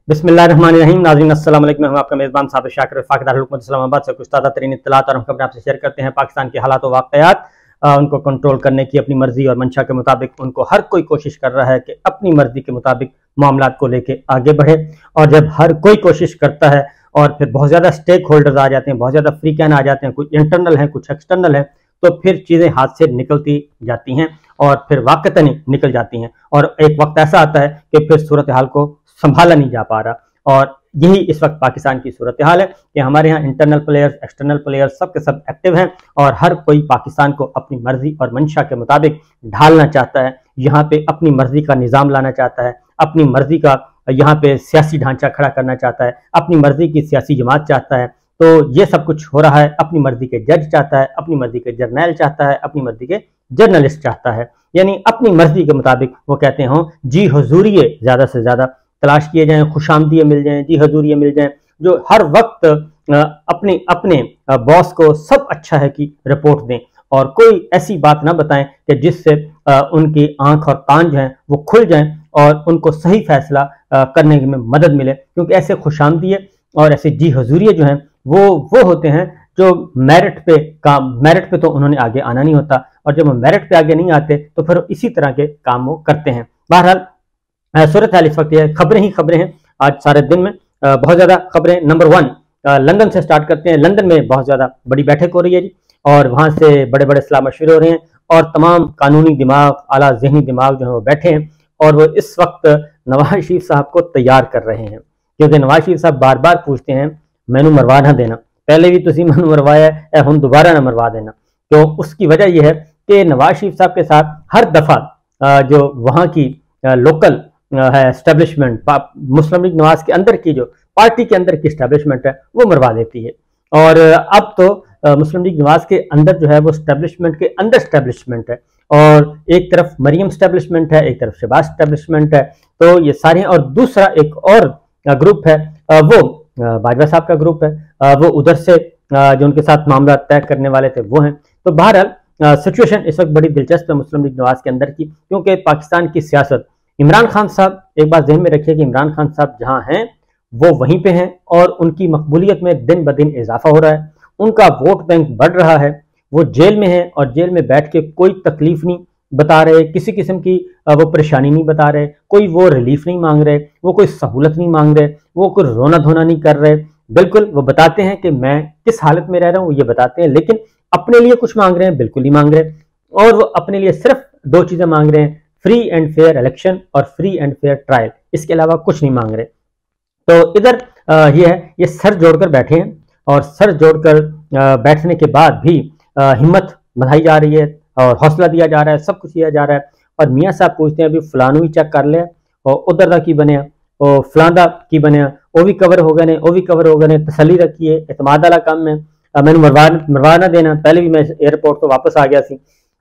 बिस्मिल्लाहिर्रहमानिर्रहीम। नाज़रीन अस्सलाम वालेकुम। मैं आपका मेज़बान साबिर शाकिर फाकिदार हुकूमत इस्लामाबाद से कुछ ताज़ा तरीन इत्तलात और खबरें आपसे शेयर करते हैं। पाकिस्तान के हालात व वाक़यात उनको कंट्रोल करने की अपनी मर्जी और मंशा के मुताबिक उनको हर कोई कोशिश कर रहा है कि अपनी मर्जी के मुताबिक मामलात को लेके आगे बढ़े। और जब हर कोई कोशिश करता है और फिर बहुत ज़्यादा स्टेक होल्डर्स आ जाते हैं, बहुत ज़्यादा फ्रीकैन आ जाते हैं, कुछ इंटरनल हैं कुछ एक्सटर्नल हैं, तो फिर चीज़ें हाथ से निकलती जाती हैं और फिर वाक़तन निकल जाती हैं। और एक वक्त ऐसा आता है कि फिर सूरत हाल को संभाला नहीं जा पा रहा। और यही इस वक्त पाकिस्तान की सूरत हाल है कि हमारे यहाँ इंटरनल प्लेयर्स एक्सटर्नल प्लेयर्स सब के सब एक्टिव हैं और हर कोई पाकिस्तान को अपनी मर्जी और मंशा के मुताबिक ढालना चाहता है। यहाँ पे अपनी मर्जी का निज़ाम लाना चाहता है, अपनी मर्जी का यहाँ पे सियासी ढांचा खड़ा करना चाहता है, अपनी मर्जी की सियासी जमात चाहता है। तो ये सब कुछ हो रहा है। अपनी मर्जी के जज चाहता है, अपनी मर्जी के जर्नैल चाहता है, अपनी मर्जी के जर्नलिस्ट चाहता है। यानी अपनी मर्जी के मुताबिक वो कहते हों जी हुजूरिये ज़्यादा से ज़्यादा तलाश किए जाएं, खुशामदीए मिल जाएं, जी हजूरिये मिल जाएं, जो हर वक्त अपने अपने बॉस को सब अच्छा है कि रिपोर्ट दें और कोई ऐसी बात ना बताएं कि जिससे उनकी आंख और कान जो हैं वो खुल जाएं और उनको सही फैसला करने में मदद मिले। क्योंकि ऐसे खुशामदीए और ऐसे जी हजूरिये जो हैं वो होते हैं जो मेरिट पे तो उन्होंने आगे आना नहीं होता, और जब वो मेरिट पे आगे नहीं आते तो फिर इसी तरह के काम वो करते हैं। बहरहाल सूरत हाल इस वक्त ये खबरें ही खबरें हैं आज सारे दिन में, बहुत ज़्यादा खबरें। नंबर 1 लंदन से स्टार्ट करते हैं। लंदन में बहुत ज़्यादा बड़ी बैठक हो रही है जी, और वहाँ से बड़े बड़े सलाह मशवरे हो रहे हैं और तमाम कानूनी दिमाग, आला जहनी दिमाग जो है वो बैठे हैं और वो इस वक्त नवाज शरीफ साहब को तैयार कर रहे हैं। क्योंकि नवाज शरीफ साहब बार बार पूछते हैं मैनू मरवा ना देना, पहले भी तुसी मैनू मरवाया है, हम दोबारा ना मरवा देना। तो उसकी वजह यह है कि नवाज शरीफ साहब के साथ हर दफ़ा जो वहाँ की लोकल है एस्टेब्लिशमेंट, मुस्लिम लीग नवाज के अंदर की जो पार्टी के अंदर की एस्टेब्लिशमेंट है वो मरवा देती है। और अब तो मुस्लिम लीग नवाज के अंदर जो है वो एस्टेब्लिशमेंट के अंदर एस्टेब्लिशमेंट है, और एक तरफ मरियम एस्टेब्लिशमेंट है, एक तरफ शहबाज एस्टेब्लिशमेंट है। तो ये सारे, और दूसरा एक और ग्रुप है वो बाजवा साहब का ग्रुप है, वो उधर से जो उनके साथ मामला तय करने वाले थे वो हैं। तो बहरहाल सिचुएशन इस वक्त बड़ी दिलचस्प है मुस्लिम लीग नवाज के अंदर की, क्योंकि पाकिस्तान की सियासत, इमरान खान साहब, एक बात ज़हन में रखिए कि इमरान खान साहब जहां हैं वो वहीं पे हैं और उनकी मकबूलियत में दिन ब दिन इजाफा हो रहा है, उनका वोट बैंक बढ़ रहा है। वो जेल में है और जेल में बैठ के कोई तकलीफ नहीं बता रहे, किसी किस्म की वो परेशानी नहीं बता रहे, कोई वो रिलीफ नहीं मांग रहे, वो कोई सहूलत नहीं मांग रहे, वो कोई रोना धोना नहीं कर रहे। बिल्कुल वो बताते हैं कि मैं किस हालत में रह रहा हूँ, ये बताते हैं, लेकिन अपने लिए कुछ मांग रहे हैं बिल्कुल नहीं मांग रहे। और वो अपने लिए सिर्फ 2 चीज़ें मांग रहे हैं, फ्री एंड फेयर इलेक्शन और फ्री एंड फेयर ट्रायल, इसके अलावा कुछ नहीं मांग रहे। तो इधर ये है, ये सर जोड़कर बैठे हैं और सर जोड़कर बैठने के बाद भी हिम्मत बढ़ाई जा रही है और हौसला दिया जा रहा है, सब कुछ किया जा रहा है। और मियाँ साहब पूछते हैं अभी फलानू भी चेक कर लिया और उधर का की बनया और फलांदा की बनया, वो भी कवर हो गए ने, वो भी कवर हो गए ने, तसली रखिए, एतमाद वाला काम है, मैंने मरवा ना देना, पहले भी मैं एयरपोर्ट तो वापस आ गया सी।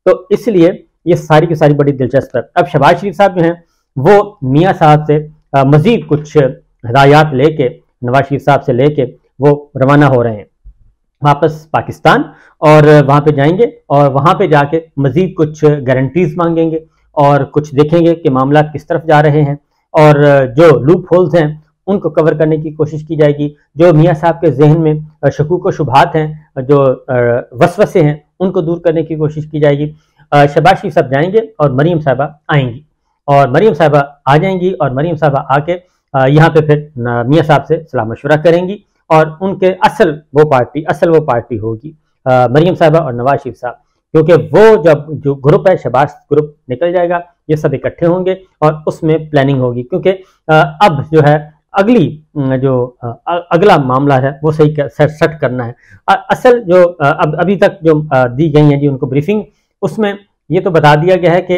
तो इसलिए ये सारी की सारी बड़ी दिलचस्प है। अब शहबाज शरीफ साहब जो हैं वो मियाँ साहब से मजीद कुछ हिदायत लेके, नवाज शरीफ साहब से लेके वो रवाना हो रहे हैं वापस पाकिस्तान, और वहाँ पे जाएंगे और वहाँ पे जाके मजीद कुछ गारंटीज मांगेंगे और कुछ देखेंगे कि मामला किस तरफ जा रहे हैं, और जो लूप होल्स हैं उनको कवर करने की कोशिश की जाएगी। जो मियाँ साहब के जहन में शकूक व शुबहात हैं, जो वसवसे हैं, उनको दूर करने की कोशिश की जाएगी। शहबाज शरीफ साहब जाएंगे और मरीम साहबा आएंगी, और मरीम साहबा आ जाएंगी और मरीम साहबा आके यहाँ पे फिर मियाँ साहब से सलाह मशवरा करेंगी और उनके असल वो पार्टी होगी मरीम साहबा और नवाज शरीफ साहब। क्योंकि वो जब जो ग्रुप है शहबाज ग्रुप निकल जाएगा, ये सब इकट्ठे होंगे और उसमें प्लानिंग होगी। क्योंकि अब जो है अगली जो अगला मामला है वो सही सेट करना है। असल जो अभी तक जो दी गई है जी उनको ब्रीफिंग, उसमें ये तो बता दिया गया है कि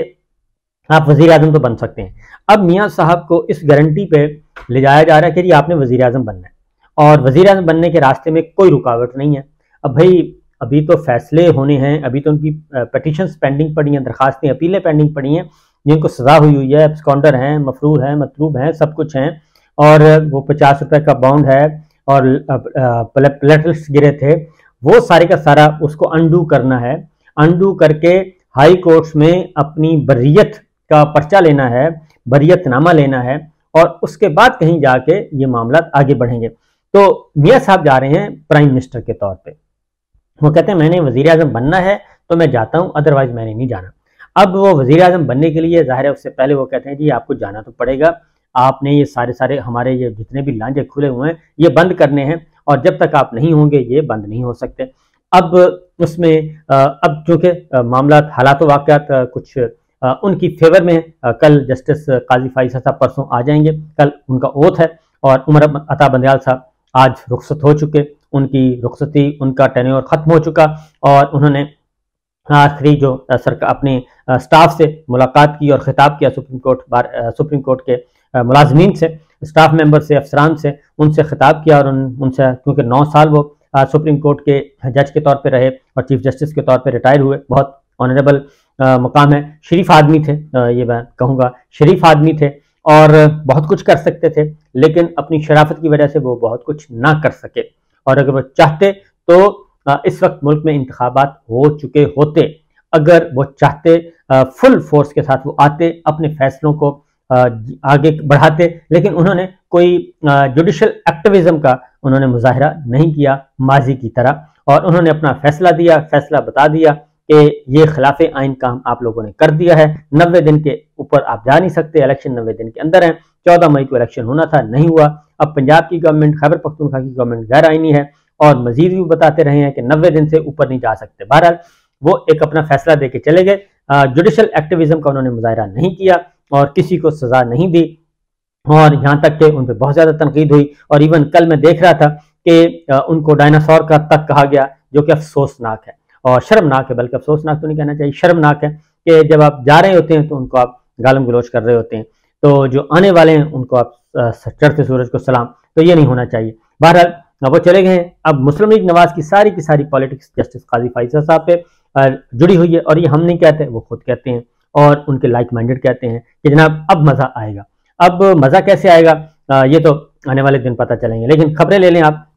आप वजीर आजम तो बन सकते हैं। अब मियाँ साहब को इस गारंटी पे ले जाया जा रहा है कि जी आपने वजीर आजम बनना है, और वजीर आजम बनने के रास्ते में कोई रुकावट नहीं है। अब भाई अभी तो फैसले होने हैं, अभी तो उनकी पटिशंस पेंडिंग पड़ी हैं, दरखास्तें अपीलें पेंडिंग पड़ी हैं, जिनको सजा हुई है, एब्सकॉन्डर हैं, मफरूर हैं, मतलूब हैं, सब कुछ हैं, और वो 50 रुपए का बाउंड है और प्लेटल्स गिरे थे, वो सारे का सारा उसको अनडू करना है। अनडू करके हाई कोर्ट्स में अपनी बर्रियत का पर्चा लेना है, बरियतनामा लेना है, और उसके बाद कहीं जाके ये मामला आगे बढ़ेंगे। तो मियां साहब जा रहे हैं प्राइम मिनिस्टर के तौर पे, वो कहते हैं मैंने वजीर आजम बनना है तो मैं जाता हूं, अदरवाइज मैंने नहीं जाना। अब वो वजीर आजम बनने के लिए जाहिर है उससे पहले वो कहते हैं जी आपको जाना तो पड़ेगा, आपने ये सारे हमारे ये जितने भी लांझे खुले हुए हैं ये बंद करने हैं, और जब तक आप नहीं होंगे ये बंद नहीं हो सकते। अब उसमें अब चूंकि मामला हालात वाक़यात कुछ उनकी फेवर में कल जस्टिस काजी फाइज़ साहब परसों आ जाएंगे, कल उनका ओथ है, और उमर अता बंदयाल साहब आज रुखसत हो चुके, उनकी रुखसती उनका टेन्योर खत्म हो चुका, और उन्होंने आखिरी जो सरकार अपने स्टाफ से मुलाकात की और खिताब किया, सुप्रीम कोर्ट के मुलाजमीन से, स्टाफ मेंबर से, अफसरान से, उनसे खिताब किया, और उनसे क्योंकि 9 साल वो सुप्रीम कोर्ट के जज के तौर पे रहे और चीफ जस्टिस के तौर पे रिटायर हुए, बहुत ऑनरेबल मुकाम है, शरीफ आदमी थे, ये मैं कहूँगा शरीफ आदमी थे, और बहुत कुछ कर सकते थे, लेकिन अपनी शराफत की वजह से वो बहुत कुछ ना कर सके, और अगर वो चाहते तो इस वक्त मुल्क में इंतखाबात हो चुके होते। अगर वो चाहते फुल फोर्स के साथ वो आते, अपने फैसलों को आगे बढ़ाते, लेकिन उन्होंने कोई जुडिशल एक्टिविज्म का उन्होंने मुजाहरा नहीं किया माजी की तरह, और उन्होंने अपना फैसला दिया, फैसला बता दिया कि ये खिलाफ आइन काम आप लोगों ने कर दिया है, 90 दिन के ऊपर आप जा नहीं सकते, इलेक्शन 90 दिन के अंदर है, 14 मई को इलेक्शन होना था, नहीं हुआ। अब पंजाब की गवर्नमेंट, खैबर पख्तूनख्वा की गवर्नमेंट गैर आइनी है, और मजीद भी बताते रहे हैं कि 90 दिन से ऊपर नहीं जा सकते। बहरहाल वो एक अपना फैसला दे के चले गए, जुडिशल एक्टिविज्म का उन्होंने मुजाहरा नहीं किया और किसी को सजा नहीं दी, और यहाँ तक कि उन पर बहुत ज़्यादा तनकीद हुई, और इवन कल मैं देख रहा था कि उनको डायनासोर का तक कहा गया, जो कि अफसोसनाक है और शर्मनाक है, बल्कि अफसोसनाक तो नहीं कहना चाहिए, शर्मनाक है कि जब आप जा रहे होते हैं तो उनको आप गालम गलोच कर रहे होते हैं, तो जो आने वाले हैं उनको आप चढ़ते सूरज को सलाम, तो ये नहीं होना चाहिए। बहरहाल वो चले गए हैं। अब मुस्लिम लीग नवाज की सारी पॉलिटिक्स जस्टिस काजी फाइज़ साहब पे जुड़ी हुई है, और ये हम नहीं कहते, वो खुद कहते हैं, और उनके लाइक माइंडेड कहते हैं कि जनाब अब मज़ा आएगा। अब मज़ा कैसे आएगा ये तो आने वाले दिन पता चलेंगे, लेकिन खबरें ले लें आप।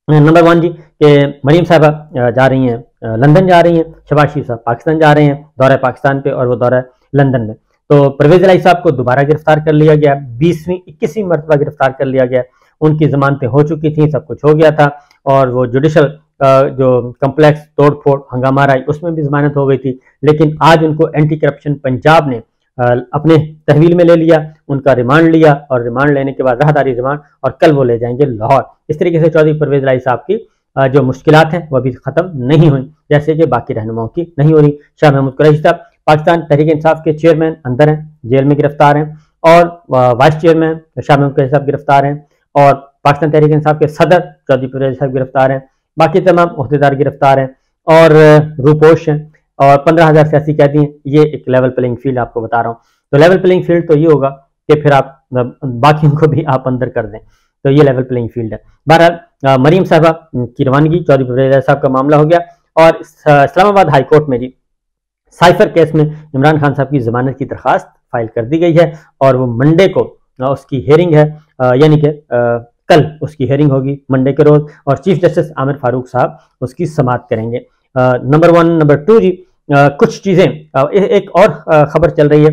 नंबर 1 जी कि मरीम साहबा जा रही हैं, लंदन जा रही हैं, शहबाज शरीफ साहब पाकिस्तान जा रहे हैं, दौरा पाकिस्तान पे, और वो दौरा लंदन में। तो परवेज़ इलाही साहब को दोबारा गिरफ्तार कर लिया गया, 21वीं मरतबा गिरफ्तार कर लिया गया, उनकी जमानतें हो चुकी थी, सब कुछ हो गया था, और वो जुडिशल जो कम्प्लेक्स तोड़ फोड़ हंगामा रही उसमें भी जमानत हो गई थी, लेकिन आज उनको एंटी करप्शन पंजाब ने अपने तहवील में ले लिया, उनका रिमांड लिया, और रिमांड लेने के बाद राहदारी रिमांड, और कल वो ले जाएंगे लाहौर। इस तरीके से चौधरी परवेज़ इलाही साहब की जो मुश्किलात हैं वो अभी खत्म नहीं हुई, जैसे कि बाकी रहनुमाओं की नहीं हो रही। शाह महमूद कुरैशी साहब पाकिस्तान तहरीक इंसाफ के चेयरमैन अंदर हैं, जेल में गिरफ्तार हैं, और वाइस चेयरमैन शाह महमूद कुरैशी साहब गिरफ्तार हैं, और पाकिस्तान तहरीक इंसाफ के सदर चौधरी परवेज़ साहब गिरफ्तार हैं, बाकी तमाम ओहदेदार गिरफ्तार हैं, और रूपोश हैं, और 15,000 सियासी कैदी हैं। ये एक लेवल प्लेइंग फील्ड आपको बता रहा हूँ। तो लेवल प्लेइंग फील्ड तो ये होगा कि फिर आप बाकियों को भी आप अंदर कर दें, तो ये लेवल प्लेइंग फील्ड है। बहरहाल मरीम साहबा की रवानगी, चौधरी परवेज़ साहब का मामला हो गया, और इस्लामाबाद हाई कोर्ट में जी साइफर केस में इमरान खान साहब की जमानत की दरखास्त फाइल कर दी गई है, और वो मंडे को उसकी हेयरिंग है, यानी कि कल उसकी हेयरिंग होगी मंडे के रोज, और चीफ जस्टिस आमिर फारूक साहब उसकी समाअत करेंगे। नंबर 1। नंबर 2 जी कुछ चीज़ें, एक और खबर चल रही है,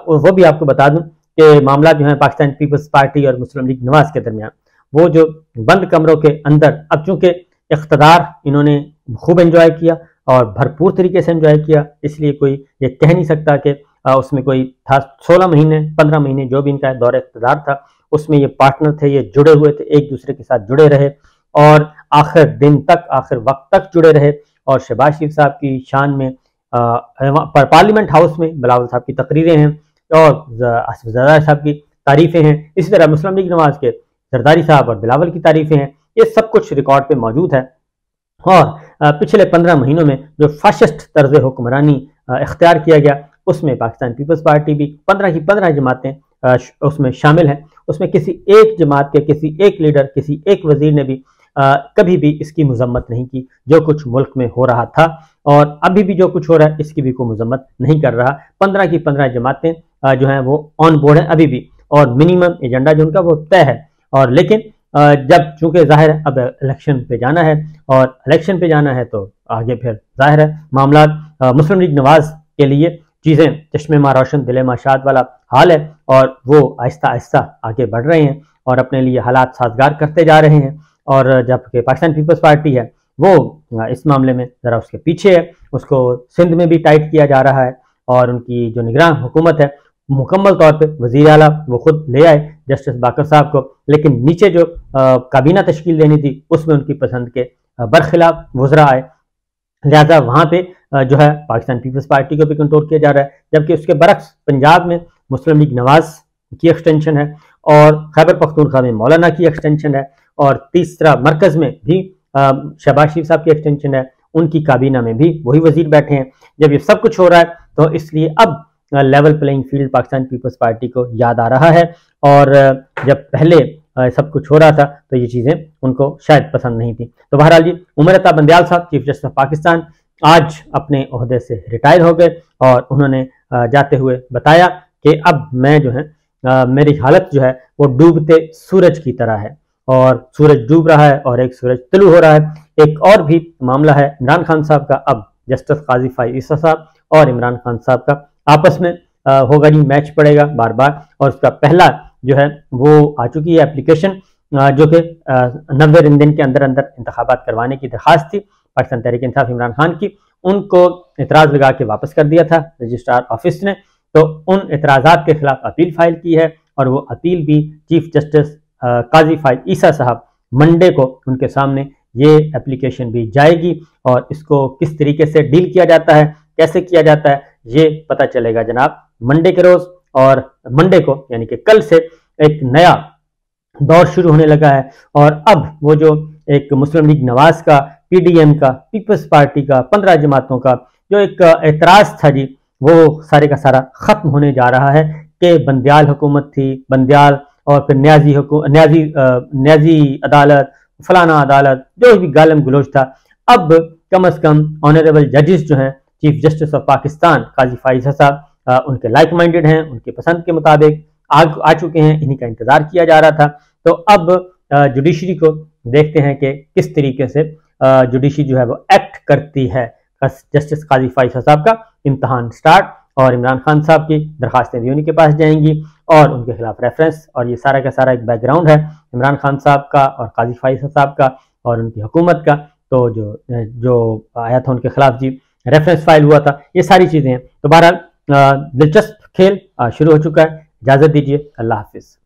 वो भी आपको बता दूं कि मामला जो है पाकिस्तान पीपल्स पार्टी और मुस्लिम लीग नवाज के दरमियान, वो जो बंद कमरों के अंदर, अब चूंकि इख्तदार इन्होंने खूब एंजॉय किया और भरपूर तरीके से एंजॉय किया, इसलिए कोई ये कह नहीं सकता कि उसमें कोई था। 16 महीने 15 महीने जो भी इनका दौर इख्तदार था, उसमें ये पार्टनर थे, ये जुड़े हुए थे, एक दूसरे के साथ जुड़े रहे, और आखिर दिन तक, आखिर वक्त तक जुड़े रहे। और शहबाज शरीफ साहब की शान में पार्लियामेंट हाउस में बिलावल साहब की तकरीरें हैं, और जरदारी साहब की तारीफें हैं, इसी तरह मुस्लिम लीग नवाज के जरदारी साहब और बिलावल की तारीफें हैं। ये सब कुछ रिकॉर्ड पे मौजूद है। और पिछले 15 महीनों में जो फाशिस्ट तर्ज हुक्मरानी इख्तियार किया गया, उसमें पाकिस्तान पीपल्स पार्टी भी 15 की 15 जमातें उसमें शामिल हैं। उसमें किसी एक जमात के किसी एक लीडर, किसी एक वजीर ने भी कभी भी इसकी मजम्मत नहीं की जो कुछ मुल्क में हो रहा था, और अभी भी जो कुछ हो रहा है इसकी भी कोई मजम्मत नहीं कर रहा। 15 की 15 जमातें जो हैं वो ऑन बोर्ड हैं अभी भी, और मिनिमम एजेंडा जो उनका वो तय है। और लेकिन जब चूंकि जाहिर है अब इलेक्शन पे जाना है, और इलेक्शन पे जाना है तो आगे फिर जाहिर है मामला मुस्लिम लीग नवाज के लिए चीज़ें चश्मे मा रोशन दिले मा शाद वाला हाल है और वो आहिस्ता आहिस्ता आगे बढ़ रहे हैं और अपने लिए हालात साजगार करते जा रहे हैं। और जबकि पाकिस्तान पीपल्स पार्टी है वो इस मामले में ज़रा उसके पीछे है, उसको सिंध में भी टाइट किया जा रहा है और उनकी जो निगरान हुकूमत है मुकम्मल तौर पे वज़ीर आला वो खुद ले आए जस्टिस बाकर साहब को, लेकिन नीचे जो काबीना तश्कील देनी थी उसमें उनकी पसंद के बरखिलाफ वज़रा आए, लिहाजा वहाँ पे जो है पाकिस्तान पीपल्स पार्टी को भी कंट्रोल किया जा रहा है। जबकि उसके बरक्स पंजाब में मुस्लिम लीग नवाज की एक्सटेंशन है और खैबर पख्तूनख्वा में मौलाना की एक्सटेंशन है और तीसरा मरकज़ में भी शहबाज शरीफ साहब की एक्सटेंशन है, उनकी काबीना में भी वही वजीर बैठे हैं। जब ये सब कुछ हो रहा है तो इसलिए अब level playing field Pakistan Peoples Party को याद आ रहा है और जब पहले सब कुछ हो रहा था तो ये चीज़ें उनको शायद पसंद नहीं थी। तो बहरहाल जी उमर अता बंदयाल साहब चीफ जस्टिस ऑफ पाकिस्तान आज अपने ओहदे से रिटायर हो गए और उन्होंने जाते हुए बताया कि अब मैं जो है मेरी हालत जो है वो डूबते सूरज की तरह है और सूरज डूब रहा है और एक सूरज तुलू हो रहा है। एक और भी मामला है इमरान खान साहब का, अब जस्टिस काजी फाइज ईसा साहब और इमरान खान साहब का आपस में होगा जी, मैच पड़ेगा बार बार और उसका पहला जो है वो आ चुकी है एप्लीकेशन जो कि 90 दिन के अंदर अंदर इंतखाबात करवाने की दरखास्त थी पाकिस्तान तहरीक इंसाफ इमरान खान की, उनको एतराज़ लगा के वापस कर दिया था रजिस्ट्रार ऑफिस ने। तो उन एतराज़ात के खिलाफ अपील फाइल की है और वो अपील भी चीफ जस्टिस काजी फाइज ईसा साहब मंडे को उनके सामने ये एप्लीकेशन भी जाएगी और इसको किस तरीके से डील किया जाता है, कैसे किया जाता है, ये पता चलेगा जनाब मंडे के रोज। और मंडे को यानी कि कल से एक नया दौर शुरू होने लगा है और अब वो जो एक मुस्लिम लीग नवाज का, पीडीएम का, पीपल्स पार्टी का, 15 जमातों का जो एक एतराज था जी, वो सारे का सारा खत्म होने जा रहा है कि बंदयाल हुकूमत थी, बंदयाल और फिर न्याजी अदालत, फलाना अदालत, जो भी गालम गलोच था, अब कम अज कम ऑनरेबल जजेस जो हैं चीफ जस्टिस ऑफ पाकिस्तान काजी फाइज साहब उनके लाइक माइंडेड हैं, उनके पसंद के मुताबिक आ चुके हैं, इन्हीं का इंतजार किया जा रहा था। तो अब जुडिशरी को देखते हैं कि किस तरीके से जुडिशरी जो है वो एक्ट करती है। जस्टिस काजी फाइज साहब का इम्तहान स्टार्ट और इमरान खान साहब की दरखास्तें भी उन्हीं के पास जाएंगी और उनके खिलाफ रेफरेंस और ये सारा का सारा एक बैकग्राउंड है इमरान खान साहब का और काजी फाइज साहब का और उनकी हुकूमत का। तो जो आया था उनके खिलाफ जी रेफरेंस फाइल हुआ था, ये सारी चीज़ें हैं। तो बहरहाल दिलचस्प खेल शुरू हो चुका है। इजाज़त दीजिए, अल्लाह हाफिज़।